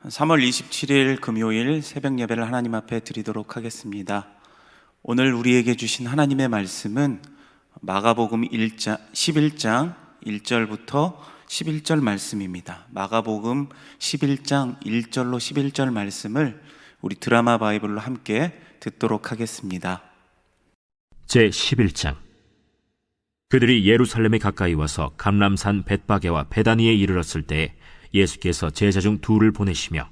3월 27일 금요일 새벽 예배를 하나님 앞에 드리도록 하겠습니다. 오늘 우리에게 주신 하나님의 말씀은 마가복음 11장 1절부터 11절 말씀입니다. 마가복음 11장 1절로 11절 말씀을 우리 드라마 바이블로 함께 듣도록 하겠습니다. 제11장. 그들이 예루살렘에 가까이 와서 감람산 벳바게와 베다니에 이르렀을 때에 예수께서 제자 중 둘을 보내시며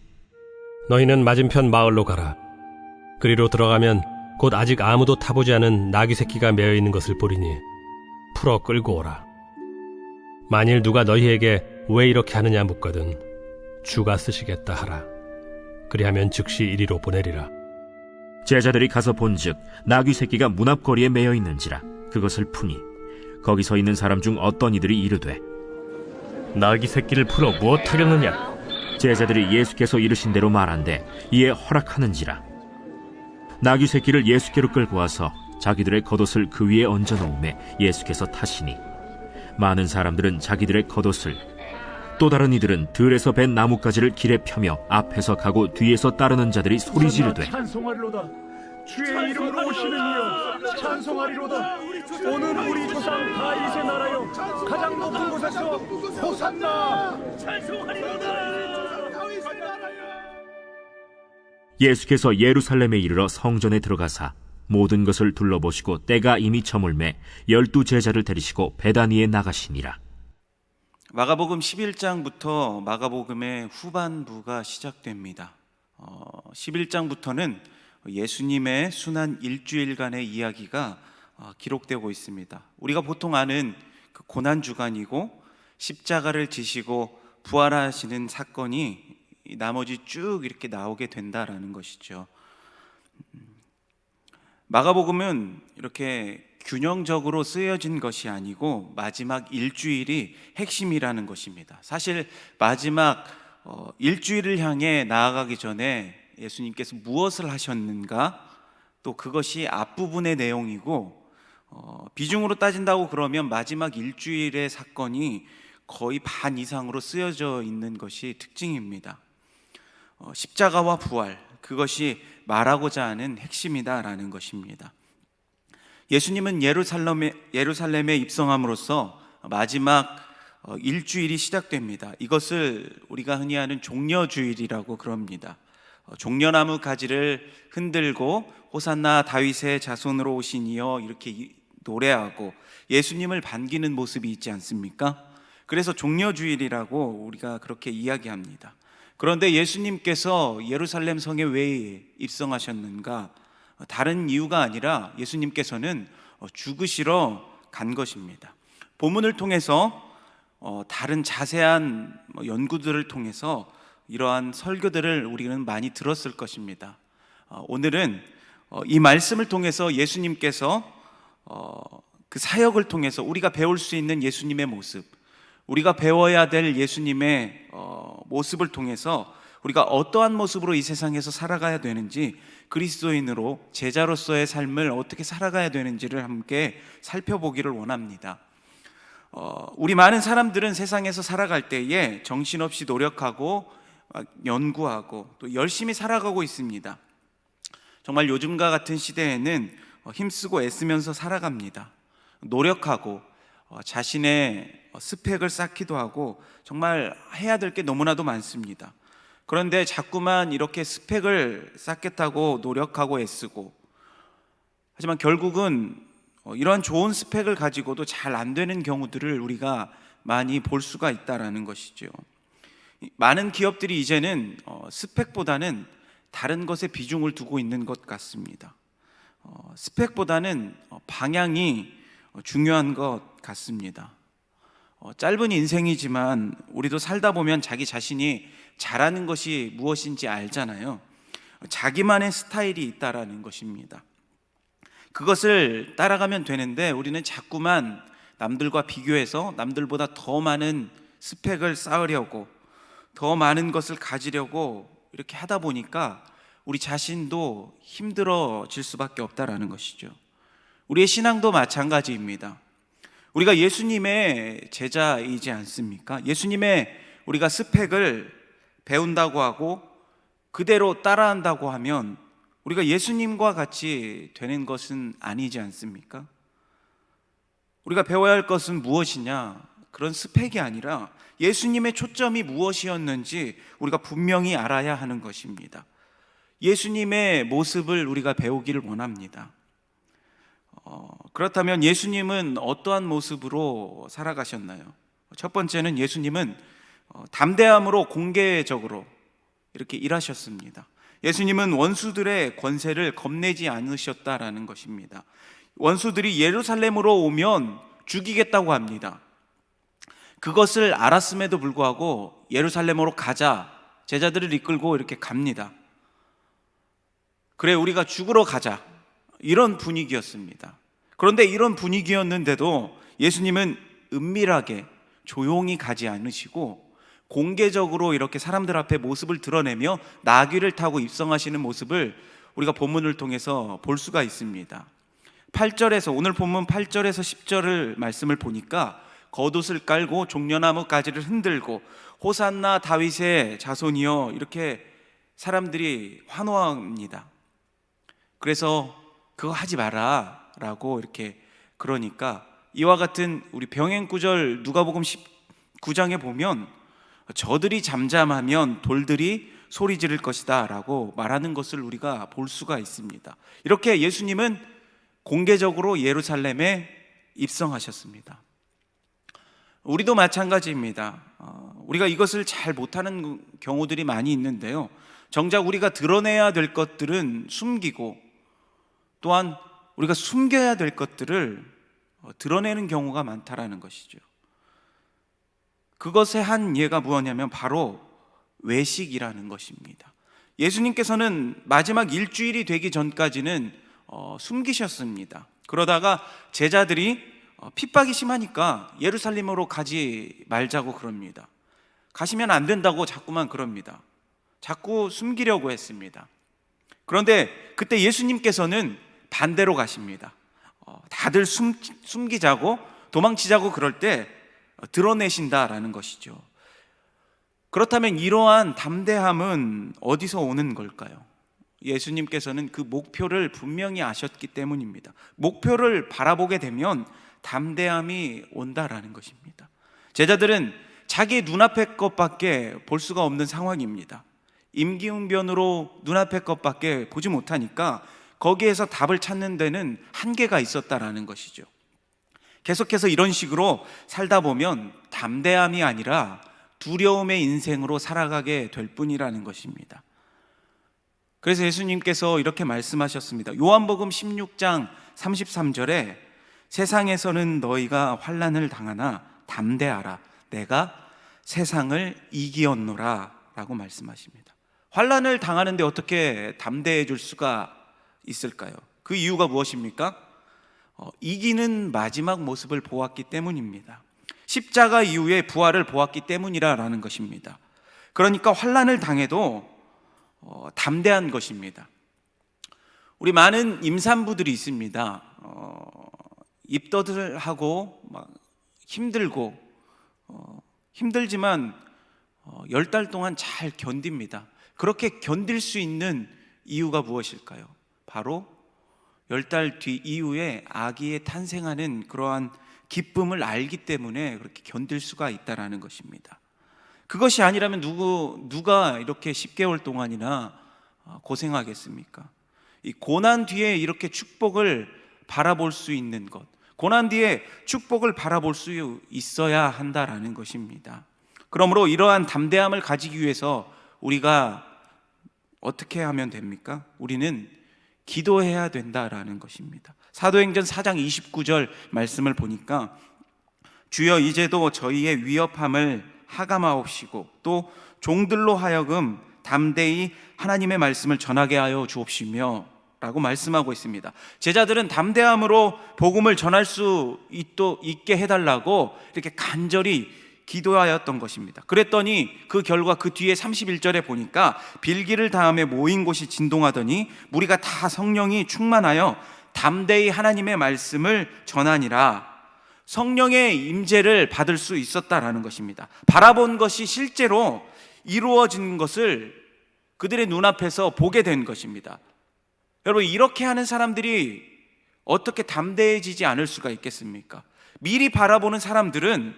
너희는 맞은편 마을로 가라. 그리로 들어가면 곧 아직 아무도 타보지 않은 나귀 새끼가 매어 있는 것을 보리니 풀어 끌고 오라. 만일 누가 너희에게 왜 이렇게 하느냐 묻거든 주가 쓰시겠다 하라. 그리하면 즉시 이리로 보내리라. 제자들이 가서 본즉 나귀 새끼가 문 앞거리에 매어 있는지라. 그것을 푸니 거기 서 있는 사람 중 어떤 이들이 이르되 나귀 새끼를 풀어 무엇하겠느냐? 제자들이 예수께서 이르신 대로 말한대 이에 허락하는지라. 나귀 새끼를 예수께로 끌고 와서 자기들의 겉옷을 그 위에 얹어 놓음에 예수께서 타시니 많은 사람들은 자기들의 겉옷을, 또 다른 이들은 들에서 벤 나뭇가지를 길에 펴며 앞에서 가고 뒤에서 따르는 자들이 소리 지르되 찬송하리로다. 주의 이름으로 오시는 이여 찬송하리로다. 오늘 우리 조상 다윗의 나라여 가장 높은 곳에서 호산나. 찬송하리로다. 다윗의 나라여. 예수께서 예루살렘에 이르러 성전에 들어가사 모든 것을 둘러보시고 때가 이미 저물매 12 제자를 데리시고 베다니에 나가시니라. 마가복음 11장부터 마가복음의 후반부가 시작됩니다. 11장부터는 예수님의 순환 일주일간의 이야기가 기록되고 있습니다. 우리가 보통 아는 그 고난주간이고 십자가를 지시고 부활하시는 사건이 나머지 쭉 이렇게 나오게 된다라는 것이죠. 마가복음은 이렇게 균형적으로 쓰여진 것이 아니고 마지막 일주일이 핵심이라는 것입니다. 사실 마지막 일주일을 향해 나아가기 전에 예수님께서 무엇을 하셨는가, 또 그것이 앞부분의 내용이고, 비중으로 따진다고 그러면 마지막 일주일의 사건이 거의 반 이상으로 쓰여져 있는 것이 특징입니다. 십자가와 부활, 그것이 말하고자 하는 핵심이다라는 것입니다. 예수님은 예루살렘에 입성함으로써 마지막 일주일이 시작됩니다. 이것을 우리가 흔히 아는 종려주일이라고 그럽니다. 종려나무 가지를 흔들고 호산나 다윗의 자손으로 오신 이여 이렇게 노래하고 예수님을 반기는 모습이 있지 않습니까? 그래서 종려주일이라고 우리가 그렇게 이야기합니다. 그런데 예수님께서 예루살렘 성에 왜 입성하셨는가? 다른 이유가 아니라 예수님께서는 죽으시러 간 것입니다. 본문을 통해서 다른 자세한 연구들을 통해서 이러한 설교들을 우리는 많이 들었을 것입니다. 오늘은 이 말씀을 통해서 예수님께서 그 사역을 통해서 우리가 배울 수 있는 예수님의 모습, 우리가 배워야 될 예수님의 모습을 통해서 우리가 어떠한 모습으로 이 세상에서 살아가야 되는지, 그리스도인으로 제자로서의 삶을 어떻게 살아가야 되는지를 함께 살펴보기를 원합니다. 우리 많은 사람들은 세상에서 살아갈 때에 정신없이 노력하고 연구하고 또 열심히 살아가고 있습니다. 정말 요즘과 같은 시대에는 힘쓰고 애쓰면서 살아갑니다. 노력하고 자신의 스펙을 쌓기도 하고 정말 해야 될 게 너무나도 많습니다. 그런데 자꾸만 이렇게 스펙을 쌓겠다고 노력하고 애쓰고, 하지만 결국은 이러한 좋은 스펙을 가지고도 잘 안 되는 경우들을 우리가 많이 볼 수가 있다라는 것이죠. 많은 기업들이 이제는 스펙보다는 다른 것에 비중을 두고 있는 것 같습니다. 스펙보다는 방향이 중요한 것 같습니다. 짧은 인생이지만 우리도 살다 보면 자기 자신이 잘하는 것이 무엇인지 알잖아요. 자기만의 스타일이 있다라는 것입니다. 그것을 따라가면 되는데 우리는 자꾸만 남들과 비교해서 남들보다 더 많은 스펙을 쌓으려고, 더 많은 것을 가지려고 이렇게 하다 보니까 우리 자신도 힘들어질 수밖에 없다라는 것이죠. 우리의 신앙도 마찬가지입니다. 우리가 예수님의 제자이지 않습니까? 예수님의 우리가 스펙을 배운다고 하고 그대로 따라한다고 하면 우리가 예수님과 같이 되는 것은 아니지 않습니까? 우리가 배워야 할 것은 무엇이냐? 그런 스펙이 아니라 예수님의 초점이 무엇이었는지 우리가 분명히 알아야 하는 것입니다. 예수님의 모습을 우리가 배우기를 원합니다. 그렇다면 예수님은 어떠한 모습으로 살아가셨나요? 첫 번째는 예수님은 담대함으로 공개적으로 이렇게 일하셨습니다. 예수님은 원수들의 권세를 겁내지 않으셨다라는 것입니다. 원수들이 예루살렘으로 오면 죽이겠다고 합니다. 그것을 알았음에도 불구하고 예루살렘으로 가자, 제자들을 이끌고 이렇게 갑니다. 그래, 우리가 죽으러 가자, 이런 분위기였습니다. 그런데 이런 분위기였는데도 예수님은 은밀하게 조용히 가지 않으시고 공개적으로 이렇게 사람들 앞에 모습을 드러내며 나귀를 타고 입성하시는 모습을 우리가 본문을 통해서 볼 수가 있습니다. 8절에서, 오늘 본문 8절에서 10절을 말씀을 보니까 겉옷을 깔고 종려나무 가지를 흔들고 호산나 다윗의 자손이여, 이렇게 사람들이 환호합니다. 그래서 그거 하지 마라 라고 이렇게, 그러니까 이와 같은 우리 병행 구절 누가복음 19장에 보면 저들이 잠잠하면 돌들이 소리 지를 것이다 라고 말하는 것을 우리가 볼 수가 있습니다. 이렇게 예수님은 공개적으로 예루살렘에 입성하셨습니다. 우리도 마찬가지입니다. 우리가 이것을 잘 못하는 경우들이 많이 있는데요, 정작 우리가 드러내야 될 것들은 숨기고 또한 우리가 숨겨야 될 것들을 드러내는 경우가 많다라는 것이죠. 그것의 한 예가 무엇이냐면 바로 외식이라는 것입니다. 예수님께서는 마지막 일주일이 되기 전까지는 숨기셨습니다. 그러다가 제자들이 핍박이 심하니까 예루살렘으로 가지 말자고 그럽니다. 가시면 안 된다고 자꾸만 그럽니다. 자꾸 숨기려고 했습니다. 그런데 그때 예수님께서는 반대로 가십니다. 다들 숨기자고 도망치자고 그럴 때 드러내신다라는 것이죠. 그렇다면 이러한 담대함은 어디서 오는 걸까요? 예수님께서는 그 목표를 분명히 아셨기 때문입니다. 목표를 바라보게 되면 담대함이 온다라는 것입니다. 제자들은 자기 눈앞의 것밖에 볼 수가 없는 상황입니다. 임기응변으로 눈앞의 것밖에 보지 못하니까 거기에서 답을 찾는 데는 한계가 있었다라는 것이죠. 계속해서 이런 식으로 살다 보면 담대함이 아니라 두려움의 인생으로 살아가게 될 뿐이라는 것입니다. 그래서 예수님께서 이렇게 말씀하셨습니다. 요한복음 16장 33절에 세상에서는 너희가 환난을 당하나 담대하라, 내가 세상을 이기었노라 라고 말씀하십니다. 환난을 당하는데 어떻게 담대해 줄 수가 있을까요? 그 이유가 무엇입니까? 이기는 마지막 모습을 보았기 때문입니다. 십자가 이후에 부활을 보았기 때문이라는 것입니다. 그러니까 환난을 당해도 담대한 것입니다. 우리 많은 임산부들이 있습니다. 입덧을 막 힘들고 힘들지만 10달 동안 잘 견딥니다. 그렇게 견딜 수 있는 이유가 무엇일까요? 바로 10달 뒤 이후에 아기의 탄생하는 그러한 기쁨을 알기 때문에 그렇게 견딜 수가 있다라는 것입니다. 그것이 아니라면 누가 이렇게 10개월 동안이나 고생하겠습니까? 이 고난 뒤에 이렇게 축복을 바라볼 수 있는 것, 고난 뒤에 축복을 바라볼 수 있어야 한다라는 것입니다. 그러므로 이러한 담대함을 가지기 위해서 우리가 어떻게 하면 됩니까? 우리는 기도해야 된다라는 것입니다. 사도행전 4장 29절 말씀을 보니까 주여 이제도 저희의 위협함을 하감하옵시고 또 종들로 하여금 담대히 하나님의 말씀을 전하게 하여 주옵시며 라고 말씀하고 있습니다. 제자들은 담대함으로 복음을 전할 수 있게 해달라고 이렇게 간절히 기도하였던 것입니다. 그랬더니 그 결과 그 뒤에 31절에 보니까 빌기를 다음에 모인 곳이 진동하더니 무리가 다 성령이 충만하여 담대히 하나님의 말씀을 전하니라. 성령의 임재를 받을 수 있었다라는 것입니다. 바라본 것이 실제로 이루어진 것을 그들의 눈앞에서 보게 된 것입니다. 여러분, 이렇게 하는 사람들이 어떻게 담대해지지 않을 수가 있겠습니까? 미리 바라보는 사람들은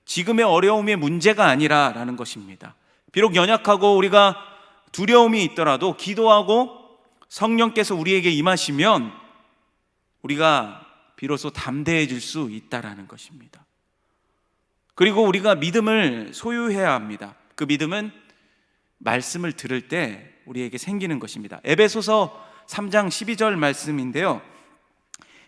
지금의 어려움의 문제가 아니라라는 것입니다. 비록 연약하고 우리가 두려움이 있더라도 기도하고 성령께서 우리에게 임하시면 우리가 비로소 담대해질 수 있다라는 것입니다. 그리고 우리가 믿음을 소유해야 합니다. 그 믿음은 말씀을 들을 때 우리에게 생기는 것입니다. 에베소서 3장 12절 말씀인데요,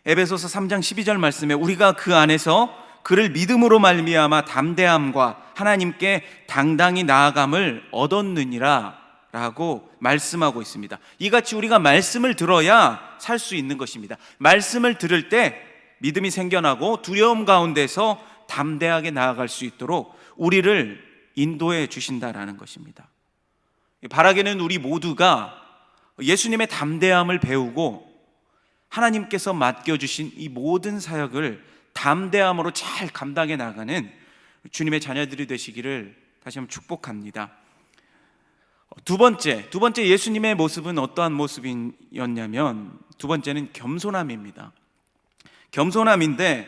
에베소서 3장 12절 말씀에 우리가 그 안에서 그를 믿음으로 말미암아 담대함과 하나님께 당당히 나아감을 얻었느니라 라고 말씀하고 있습니다. 이같이 우리가 말씀을 들어야 살 수 있는 것입니다. 말씀을 들을 때 믿음이 생겨나고 두려움 가운데서 담대하게 나아갈 수 있도록 우리를 인도해 주신다라는 것입니다. 바라기는 우리 모두가 예수님의 담대함을 배우고 하나님께서 맡겨주신 이 모든 사역을 담대함으로 잘 감당해 나가는 주님의 자녀들이 되시기를 다시 한번 축복합니다. 두 번째 예수님의 모습은 어떠한 모습이었냐면, 두 번째는 겸손함입니다. 겸손함인데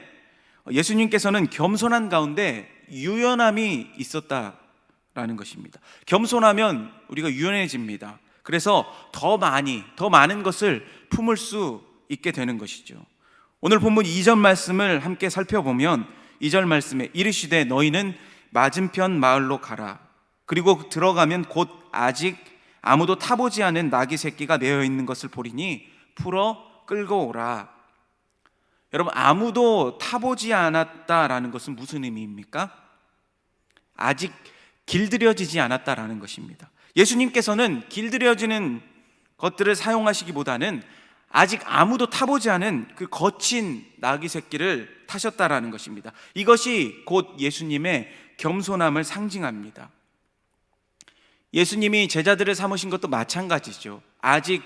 예수님께서는 겸손한 가운데 유연함이 있었다라는 것입니다. 겸손하면 우리가 유연해집니다. 그래서 더 많은 것을 품을 수 있게 되는 것이죠. 오늘 본문 2절 말씀을 함께 살펴보면 2절 말씀에 이르시되 너희는 맞은편 마을로 가라. 그리고 들어가면 곧 아직 아무도 타보지 않은 나귀 새끼가 매여 있는 것을 보리니 풀어 끌고 오라. 여러분, 아무도 타보지 않았다라는 것은 무슨 의미입니까? 아직 길들여지지 않았다라는 것입니다. 예수님께서는 길들여지는 것들을 사용하시기보다는 아직 아무도 타보지 않은 그 거친 나귀 새끼를 타셨다라는 것입니다. 이것이 곧 예수님의 겸손함을 상징합니다. 예수님이 제자들을 삼으신 것도 마찬가지죠. 아직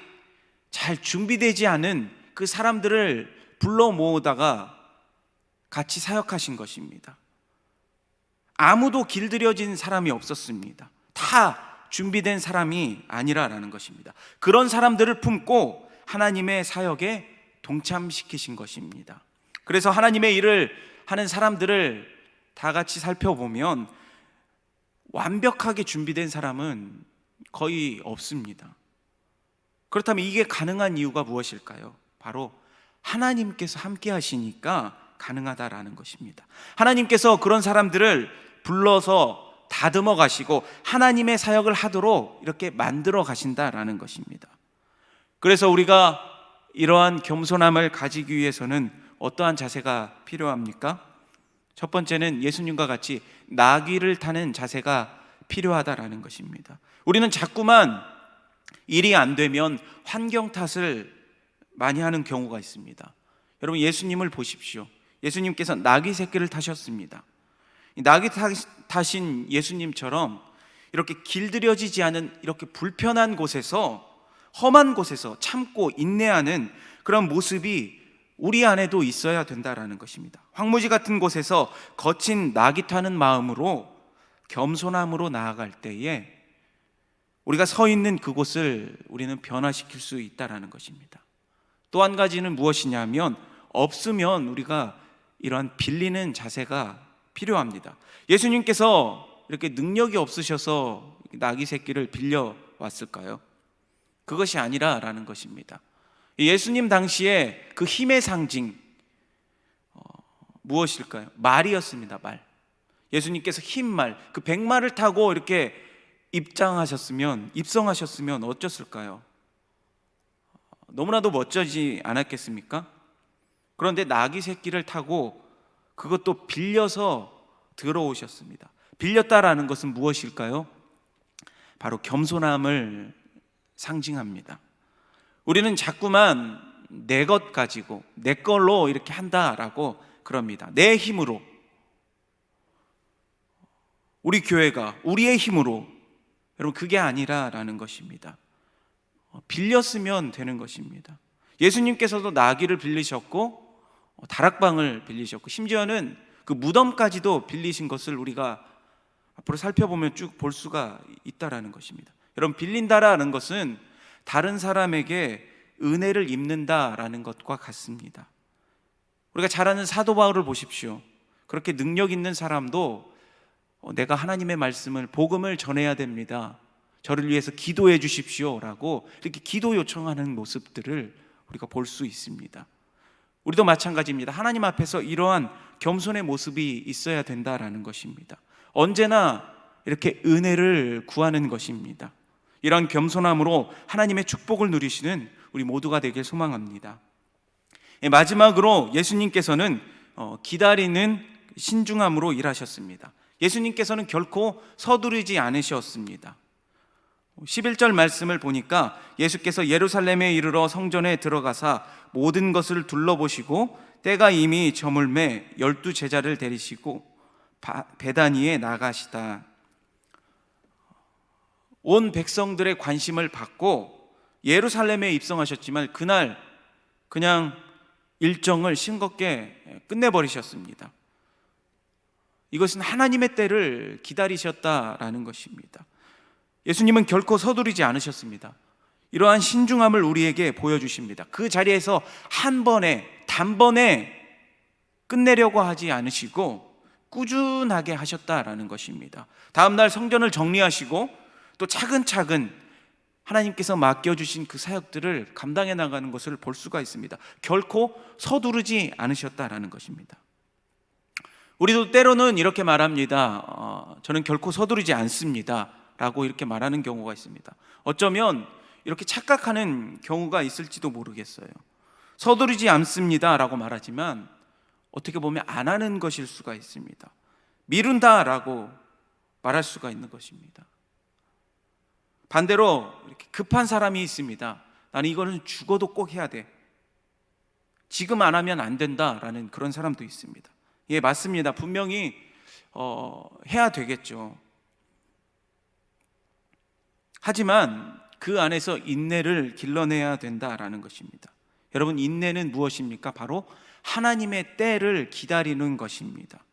잘 준비되지 않은 그 사람들을 불러 모으다가 같이 사역하신 것입니다. 아무도 길들여진 사람이 없었습니다. 다 준비된 사람이 아니라라는 것입니다. 그런 사람들을 품고 하나님의 사역에 동참시키신 것입니다. 그래서 하나님의 일을 하는 사람들을 다 같이 살펴보면 완벽하게 준비된 사람은 거의 없습니다. 그렇다면 이게 가능한 이유가 무엇일까요? 바로 하나님께서 함께 하시니까 가능하다라는 것입니다. 하나님께서 그런 사람들을 불러서 다듬어 가시고 하나님의 사역을 하도록 이렇게 만들어 가신다라는 것입니다. 그래서 우리가 이러한 겸손함을 가지기 위해서는 어떠한 자세가 필요합니까? 첫 번째는 예수님과 같이 나귀를 타는 자세가 필요하다라는 것입니다. 우리는 자꾸만 일이 안 되면 환경 탓을 많이 하는 경우가 있습니다. 여러분, 예수님을 보십시오. 예수님께서 나귀 새끼를 타셨습니다. 나귀 타신 예수님처럼 이렇게 길들여지지 않은 이렇게 불편한 곳에서, 험한 곳에서 참고 인내하는 그런 모습이 우리 안에도 있어야 된다라는 것입니다. 황무지 같은 곳에서 거친 나귀 타는 마음으로 겸손함으로 나아갈 때에 우리가 서 있는 그곳을 우리는 변화시킬 수 있다라는 것입니다. 또 한 가지는 무엇이냐면, 없으면 우리가 이러한 빌리는 자세가 필요합니다. 예수님께서 이렇게 능력이 없으셔서 나귀 새끼를 빌려 왔을까요? 그것이 아니라라는 것입니다. 예수님 당시에 그 힘의 상징 무엇일까요? 말이었습니다. 말. 예수님께서 흰말, 그 백마를 타고 이렇게 입성하셨으면 어쩌을까요? 너무나도 멋지지 않았겠습니까? 그런데 나귀 새끼를 타고 그것도 빌려서 들어오셨습니다. 빌렸다라는 것은 무엇일까요? 바로 겸손함을 상징합니다. 우리는 자꾸만 내 것 가지고 내 걸로 이렇게 한다라고 그럽니다. 내 힘으로, 우리 교회가 우리의 힘으로. 여러분, 그게 아니라라는 것입니다. 빌렸으면 되는 것입니다. 예수님께서도 나귀를 빌리셨고 다락방을 빌리셨고 심지어는 그 무덤까지도 빌리신 것을 우리가 앞으로 살펴보면 쭉 볼 수가 있다라는 것입니다. 여러분, 빌린다라는 것은 다른 사람에게 은혜를 입는다라는 것과 같습니다. 우리가 잘 아는 사도 바울을 보십시오. 그렇게 능력 있는 사람도 내가 하나님의 말씀을, 복음을 전해야 됩니다, 저를 위해서 기도해 주십시오 라고 이렇게 기도 요청하는 모습들을 우리가 볼 수 있습니다. 우리도 마찬가지입니다. 하나님 앞에서 이러한 겸손의 모습이 있어야 된다라는 것입니다. 언제나 이렇게 은혜를 구하는 것입니다. 이런 겸손함으로 하나님의 축복을 누리시는 우리 모두가 되길 소망합니다. 마지막으로 예수님께서는 기다리는 신중함으로 일하셨습니다. 예수님께서는 결코 서두르지 않으셨습니다. 11절 말씀을 보니까 예수께서 예루살렘에 이르러 성전에 들어가사 모든 것을 둘러보시고 때가 이미 저물매 12 제자를 데리시고 베다니에 나가시다. 온 백성들의 관심을 받고 예루살렘에 입성하셨지만 그날 그냥 일정을 싱겁게 끝내버리셨습니다. 이것은 하나님의 때를 기다리셨다라는 것입니다. 예수님은 결코 서두르지 않으셨습니다. 이러한 신중함을 우리에게 보여주십니다. 그 자리에서 한 번에, 단번에 끝내려고 하지 않으시고 꾸준하게 하셨다라는 것입니다. 다음날 성전을 정리하시고 또 차근차근 하나님께서 맡겨주신 그 사역들을 감당해 나가는 것을 볼 수가 있습니다. 결코 서두르지 않으셨다라는 것입니다. 우리도 때로는 이렇게 말합니다. 저는 결코 서두르지 않습니다 라고 이렇게 말하는 경우가 있습니다. 어쩌면 이렇게 착각하는 경우가 있을지도 모르겠어요. 서두르지 않습니다 라고 말하지만 어떻게 보면 안 하는 것일 수가 있습니다. 미룬다 라고 말할 수가 있는 것입니다. 반대로 이렇게 급한 사람이 있습니다. 나는 이거는 죽어도 꼭 해야 돼, 지금 안 하면 안 된다라는 그런 사람도 있습니다. 예, 맞습니다. 분명히 해야 되겠죠. 하지만 그 안에서 인내를 길러내야 된다라는 것입니다. 여러분, 인내는 무엇입니까? 바로 하나님의 때를 기다리는 것입니다.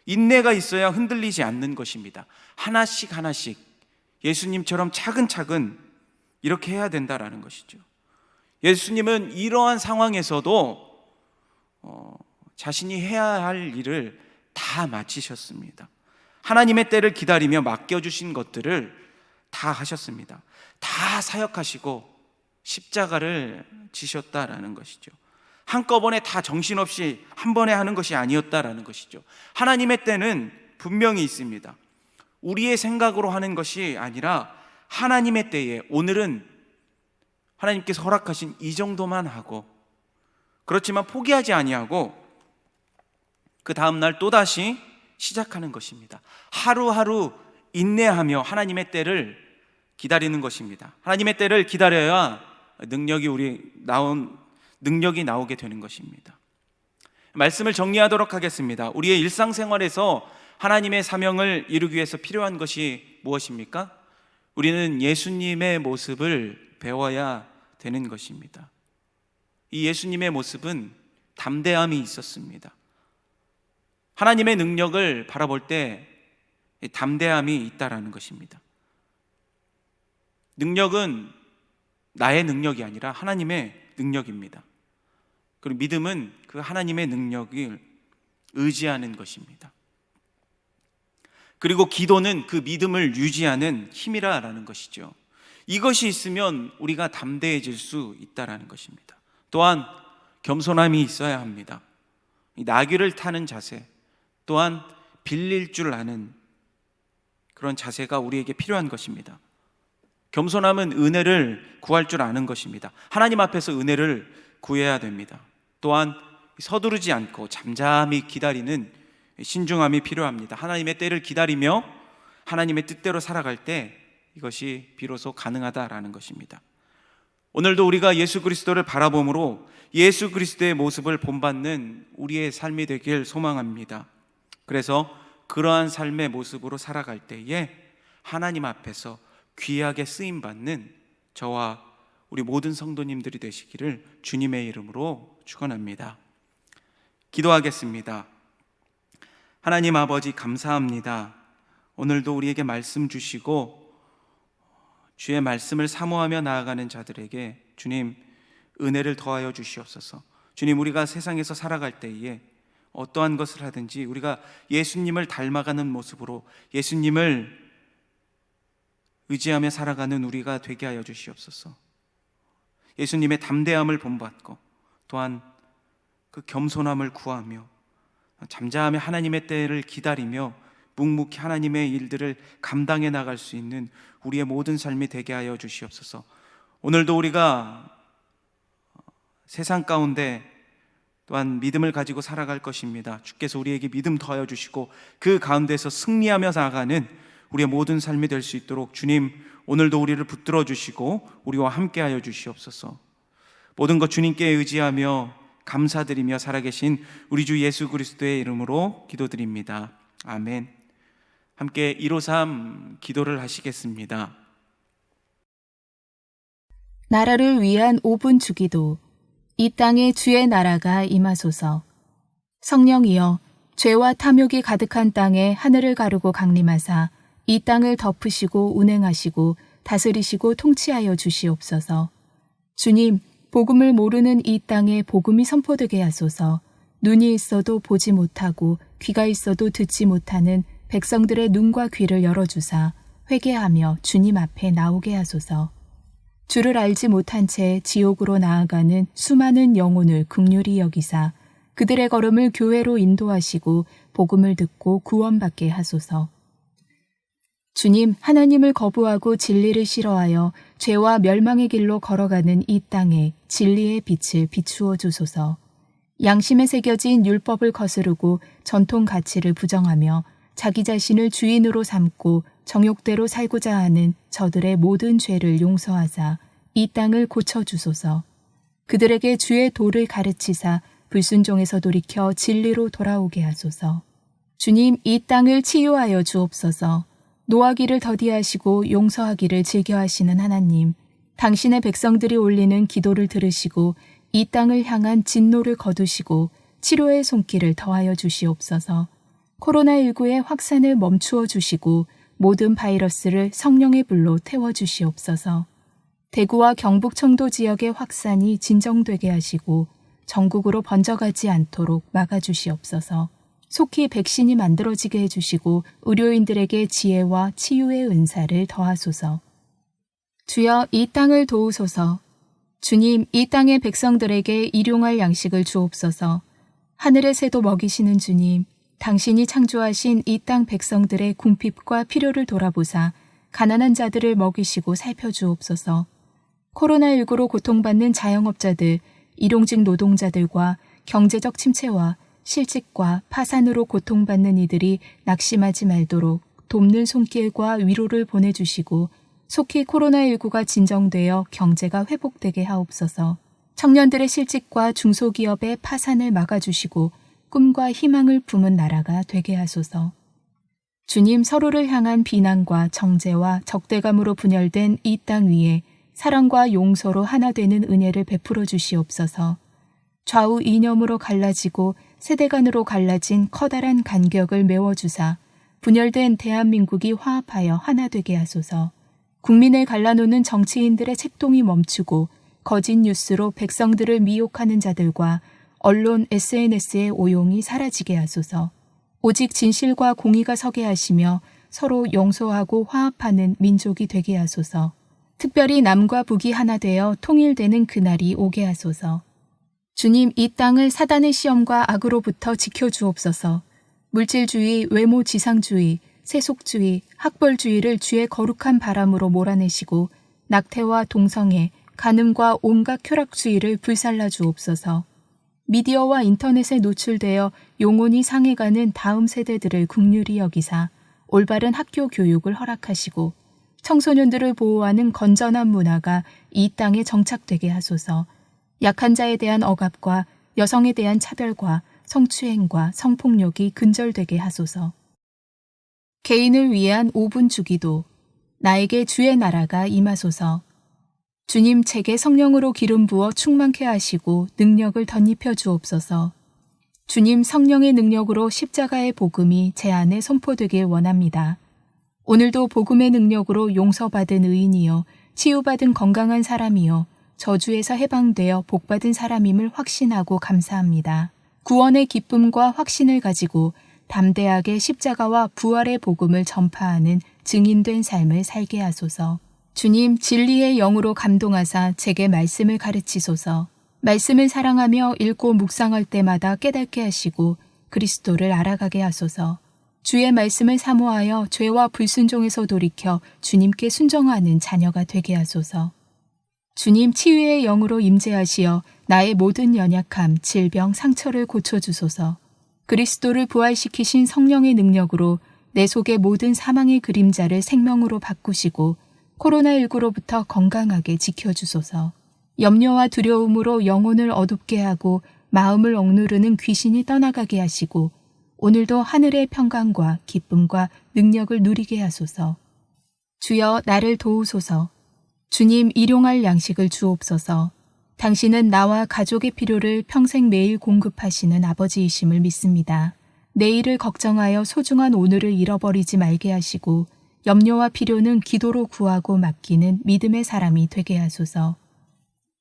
인내가 있어야 흔들리지 않는 것입니다. 하나씩 하나씩 예수님처럼 차근차근 이렇게 해야 된다라는 것이죠. 예수님은 이러한 상황에서도 자신이 해야 할 일을 다 마치셨습니다. 하나님의 때를 기다리며 맡겨주신 것들을 다 하셨습니다. 다 사역하시고 십자가를 지셨다라는 것이죠. 한꺼번에 다 정신없이 한 번에 하는 것이 아니었다라는 것이죠. 하나님의 때는 분명히 있습니다. 우리의 생각으로 하는 것이 아니라 하나님의 때에, 오늘은 하나님께서 허락하신 이 정도만 하고, 그렇지만 포기하지 아니하고 그 다음날 또다시 시작하는 것입니다. 하루하루 인내하며 하나님의 때를 기다리는 것입니다. 하나님의 때를 기다려야 능력이 나오게 되는 것입니다. 말씀을 정리하도록 하겠습니다. 우리의 일상생활에서 하나님의 사명을 이루기 위해서 필요한 것이 무엇입니까? 우리는 예수님의 모습을 배워야 되는 것입니다. 이 예수님의 모습은 담대함이 있었습니다. 하나님의 능력을 바라볼 때 담대함이 있다라는 것입니다. 능력은 나의 능력이 아니라 하나님의 능력입니다. 그리고 믿음은 그 하나님의 능력을 의지하는 것입니다. 그리고 기도는 그 믿음을 유지하는 힘이라는 것이죠. 이것이 있으면 우리가 담대해질 수 있다라는 것입니다. 또한 겸손함이 있어야 합니다. 나귀를 타는 자세, 또한 빌릴 줄 아는 그런 자세가 우리에게 필요한 것입니다. 겸손함은 은혜를 구할 줄 아는 것입니다. 하나님 앞에서 은혜를 구해야 됩니다. 또한 서두르지 않고 잠잠히 기다리는 신중함이 필요합니다. 하나님의 때를 기다리며 하나님의 뜻대로 살아갈 때 이것이 비로소 가능하다라는 것입니다. 오늘도 우리가 예수 그리스도를 바라봄으로 예수 그리스도의 모습을 본받는 우리의 삶이 되길 소망합니다. 그래서 그러한 삶의 모습으로 살아갈 때에 하나님 앞에서 귀하게 쓰임받는 저와 우리 모든 성도님들이 되시기를 주님의 이름으로 축원합니다. 기도하겠습니다. 하나님 아버지, 감사합니다. 오늘도 우리에게 말씀 주시고 주의 말씀을 사모하며 나아가는 자들에게 주님 은혜를 더하여 주시옵소서. 주님, 우리가 세상에서 살아갈 때에 어떠한 것을 하든지 우리가 예수님을 닮아가는 모습으로 예수님을 의지하며 살아가는 우리가 되게 하여 주시옵소서. 예수님의 담대함을 본받고 또한 그 겸손함을 구하며 잠잠하며 하나님의 때를 기다리며 묵묵히 하나님의 일들을 감당해 나갈 수 있는 우리의 모든 삶이 되게 하여 주시옵소서. 오늘도 우리가 세상 가운데 또한 믿음을 가지고 살아갈 것입니다. 주께서 우리에게 믿음 더하여 주시고 그 가운데서 승리하며 나아가는 우리의 모든 삶이 될 수 있도록 주님, 오늘도 우리를 붙들어 주시고 우리와 함께 하여 주시옵소서. 모든 것 주님께 의지하며 감사드리며 살아계신 우리 주 예수 그리스도의 이름으로 기도드립니다. 아멘. 함께 153 기도를 하시겠습니다. 나라를 위한 5분 주기도. 이 땅에 주의 나라가 임하소서. 성령이여, 죄와 탐욕이 가득한 땅에 하늘을 가르고 강림하사 이 땅을 덮으시고 운행하시고 다스리시고 통치하여 주시옵소서. 주님, 복음을 모르는 이 땅에 복음이 선포되게 하소서. 눈이 있어도 보지 못하고 귀가 있어도 듣지 못하는 백성들의 눈과 귀를 열어주사 회개하며 주님 앞에 나오게 하소서. 주를 알지 못한 채 지옥으로 나아가는 수많은 영혼을 긍휼히 여기사 그들의 걸음을 교회로 인도하시고 복음을 듣고 구원받게 하소서. 주님, 하나님을 거부하고 진리를 싫어하여 죄와 멸망의 길로 걸어가는 이 땅에 진리의 빛을 비추어 주소서. 양심에 새겨진 율법을 거스르고 전통 가치를 부정하며 자기 자신을 주인으로 삼고 정욕대로 살고자 하는 저들의 모든 죄를 용서하사 이 땅을 고쳐주소서. 그들에게 주의 도를 가르치사 불순종에서 돌이켜 진리로 돌아오게 하소서. 주님, 이 땅을 치유하여 주옵소서. 노하기를 더디하시고 용서하기를 즐겨하시는 하나님, 당신의 백성들이 올리는 기도를 들으시고 이 땅을 향한 진노를 거두시고 치료의 손길을 더하여 주시옵소서. 코로나19의 확산을 멈추어 주시고 모든 바이러스를 성령의 불로 태워 주시옵소서. 대구와 경북 청도 지역의 확산이 진정되게 하시고 전국으로 번져가지 않도록 막아주시옵소서. 속히 백신이 만들어지게 해주시고 의료인들에게 지혜와 치유의 은사를 더하소서. 주여, 이 땅을 도우소서. 주님, 이 땅의 백성들에게 일용할 양식을 주옵소서. 하늘의 새도 먹이시는 주님, 당신이 창조하신 이 땅 백성들의 궁핍과 필요를 돌아보사 가난한 자들을 먹이시고 살펴주옵소서. 코로나19로 고통받는 자영업자들, 일용직 노동자들과 경제적 침체와 실직과 파산으로 고통받는 이들이 낙심하지 말도록 돕는 손길과 위로를 보내주시고 속히 코로나19가 진정되어 경제가 회복되게 하옵소서. 청년들의 실직과 중소기업의 파산을 막아주시고 꿈과 희망을 품은 나라가 되게 하소서. 주님, 서로를 향한 비난과 정죄와 적대감으로 분열된 이 땅 위에 사랑과 용서로 하나 되는 은혜를 베풀어 주시옵소서. 좌우 이념으로 갈라지고 세대 간으로 갈라진 커다란 간격을 메워주사 분열된 대한민국이 화합하여 하나 되게 하소서. 국민을 갈라놓는 정치인들의 책동이 멈추고 거짓 뉴스로 백성들을 미혹하는 자들과 언론, SNS의 오용이 사라지게 하소서. 오직 진실과 공의가 서게 하시며 서로 용서하고 화합하는 민족이 되게 하소서. 특별히 남과 북이 하나 되어 통일되는 그날이 오게 하소서. 주님, 이 땅을 사단의 시험과 악으로부터 지켜주옵소서. 물질주의, 외모지상주의, 세속주의, 학벌주의를 주의 거룩한 바람으로 몰아내시고 낙태와 동성애, 간음과 온갖 쾌락주의를 불살라 주옵소서. 미디어와 인터넷에 노출되어 영혼이 상해가는 다음 세대들을 긍휼히 여기사 올바른 학교 교육을 허락하시고 청소년들을 보호하는 건전한 문화가 이 땅에 정착되게 하소서. 약한 자에 대한 억압과 여성에 대한 차별과 성추행과 성폭력이 근절되게 하소서. 개인을 위한 5분 주기도. 나에게 주의 나라가 임하소서. 주님, 제게 성령으로 기름 부어 충만케 하시고 능력을 덧입혀 주옵소서. 주님, 성령의 능력으로 십자가의 복음이 제 안에 선포되길 원합니다. 오늘도 복음의 능력으로 용서받은 의인이요 치유받은 건강한 사람이요 저주에서 해방되어 복받은 사람임을 확신하고 감사합니다. 구원의 기쁨과 확신을 가지고 담대하게 십자가와 부활의 복음을 전파하는 증인된 삶을 살게 하소서. 주님, 진리의 영으로 감동하사 제게 말씀을 가르치소서. 말씀을 사랑하며 읽고 묵상할 때마다 깨닫게 하시고 그리스도를 알아가게 하소서. 주의 말씀을 사모하여 죄와 불순종에서 돌이켜 주님께 순종하는 자녀가 되게 하소서. 주님, 치유의 영으로 임재하시어 나의 모든 연약함, 질병, 상처를 고쳐주소서. 그리스도를 부활시키신 성령의 능력으로 내 속의 모든 사망의 그림자를 생명으로 바꾸시고 코로나19로부터 건강하게 지켜주소서. 염려와 두려움으로 영혼을 어둡게 하고 마음을 억누르는 귀신이 떠나가게 하시고 오늘도 하늘의 평강과 기쁨과 능력을 누리게 하소서. 주여 나를 도우소서. 주님, 일용할 양식을 주옵소서. 당신은 나와 가족의 필요를 평생 매일 공급하시는 아버지이심을 믿습니다. 내일을 걱정하여 소중한 오늘을 잃어버리지 말게 하시고 염려와 필요는 기도로 구하고 맡기는 믿음의 사람이 되게 하소서.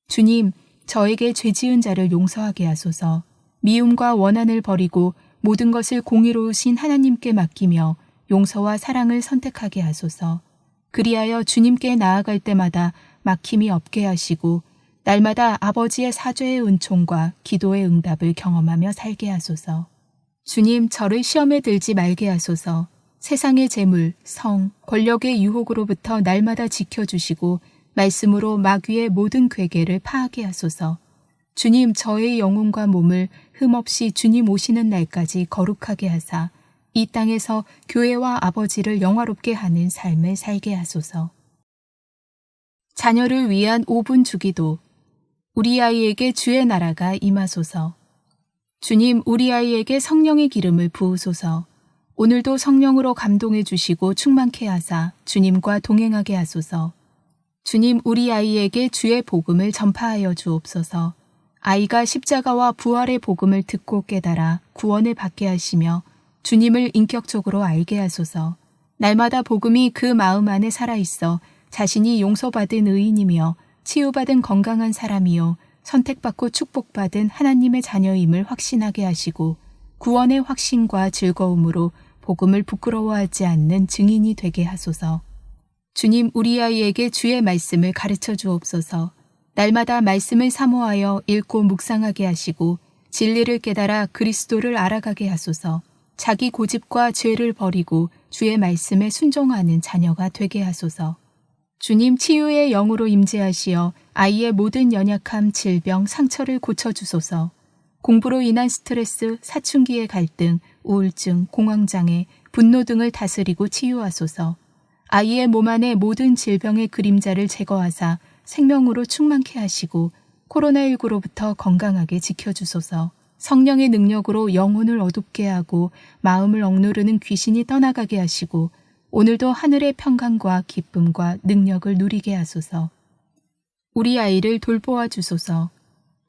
주님, 저에게 죄 지은 자를 용서하게 하소서. 미움과 원한을 버리고 모든 것을 공의로우신 하나님께 맡기며 용서와 사랑을 선택하게 하소서. 그리하여 주님께 나아갈 때마다 막힘이 없게 하시고 날마다 아버지의 사죄의 은총과 기도의 응답을 경험하며 살게 하소서. 주님, 저를 시험에 들지 말게 하소서. 세상의 재물, 성, 권력의 유혹으로부터 날마다 지켜주시고 말씀으로 마귀의 모든 괴계를 파하게 하소서. 주님, 저의 영혼과 몸을 흠없이 주님 오시는 날까지 거룩하게 하사 이 땅에서 교회와 아버지를 영화롭게 하는 삶을 살게 하소서. 자녀를 위한 5분 주기도. 우리 아이에게 주의 나라가 임하소서. 주님, 우리 아이에게 성령의 기름을 부으소서. 오늘도 성령으로 감동해 주시고 충만케 하사 주님과 동행하게 하소서. 주님, 우리 아이에게 주의 복음을 전파하여 주옵소서. 아이가 십자가와 부활의 복음을 듣고 깨달아 구원을 받게 하시며 주님을 인격적으로 알게 하소서. 날마다 복음이 그 마음 안에 살아있어 자신이 용서받은 의인이며 치유받은 건강한 사람이요 선택받고 축복받은 하나님의 자녀임을 확신하게 하시고 구원의 확신과 즐거움으로 복음을 부끄러워하지 않는 증인이 되게 하소서. 주님, 우리 아이에게 주의 말씀을 가르쳐 주옵소서. 날마다 말씀을 사모하여 읽고 묵상하게 하시고 진리를 깨달아 그리스도를 알아가게 하소서. 자기 고집과 죄를 버리고 주의 말씀에 순종하는 자녀가 되게 하소서. 주님, 치유의 영으로 임재하시어 아이의 모든 연약함, 질병, 상처를 고쳐주소서. 공부로 인한 스트레스, 사춘기의 갈등, 우울증, 공황장애, 분노 등을 다스리고 치유하소서. 아이의 몸 안의 모든 질병의 그림자를 제거하사 생명으로 충만케 하시고 코로나19로부터 건강하게 지켜주소서. 성령의 능력으로 영혼을 어둡게 하고 마음을 억누르는 귀신이 떠나가게 하시고 오늘도 하늘의 평강과 기쁨과 능력을 누리게 하소서. 우리 아이를 돌보아 주소서.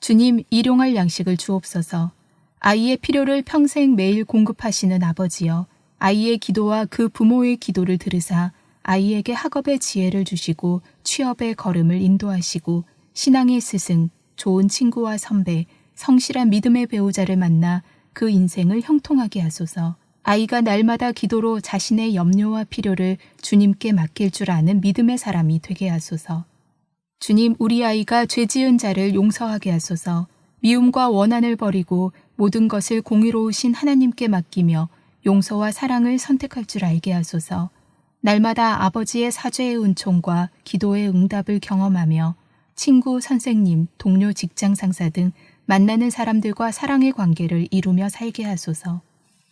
주님, 일용할 양식을 주옵소서. 아이의 필요를 평생 매일 공급하시는 아버지여, 아이의 기도와 그 부모의 기도를 들으사 아이에게 학업의 지혜를 주시고 취업의 걸음을 인도하시고 신앙의 스승, 좋은 친구와 선배, 성실한 믿음의 배우자를 만나 그 인생을 형통하게 하소서. 아이가 날마다 기도로 자신의 염려와 필요를 주님께 맡길 줄 아는 믿음의 사람이 되게 하소서. 주님, 우리 아이가 죄 지은 자를 용서하게 하소서. 미움과 원한을 버리고 모든 것을 공의로우신 하나님께 맡기며 용서와 사랑을 선택할 줄 알게 하소서. 날마다 아버지의 사죄의 은총과 기도의 응답을 경험하며 친구, 선생님, 동료, 직장 상사 등 만나는 사람들과 사랑의 관계를 이루며 살게 하소서.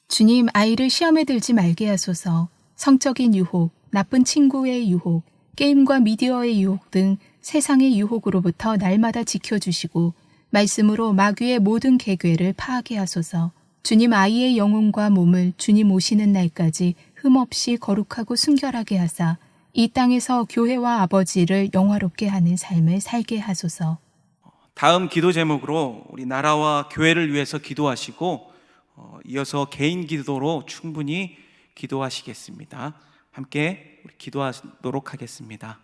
주님, 아이를 시험에 들지 말게 하소서. 성적인 유혹, 나쁜 친구의 유혹, 게임과 미디어의 유혹 등 세상의 유혹으로부터 날마다 지켜주시고 말씀으로 마귀의 모든 계궤를 파하게 하소서. 주님, 아이의 영혼과 몸을 주님 오시는 날까지 흠없이 거룩하고 순결하게 하사 이 땅에서 교회와 아버지를 영화롭게 하는 삶을 살게 하소서. 다음 기도 제목으로 우리 나라와 교회를 위해서 기도하시고 이어서 개인 기도로 충분히 기도하시겠습니다. 함께 우리 기도하도록 하겠습니다.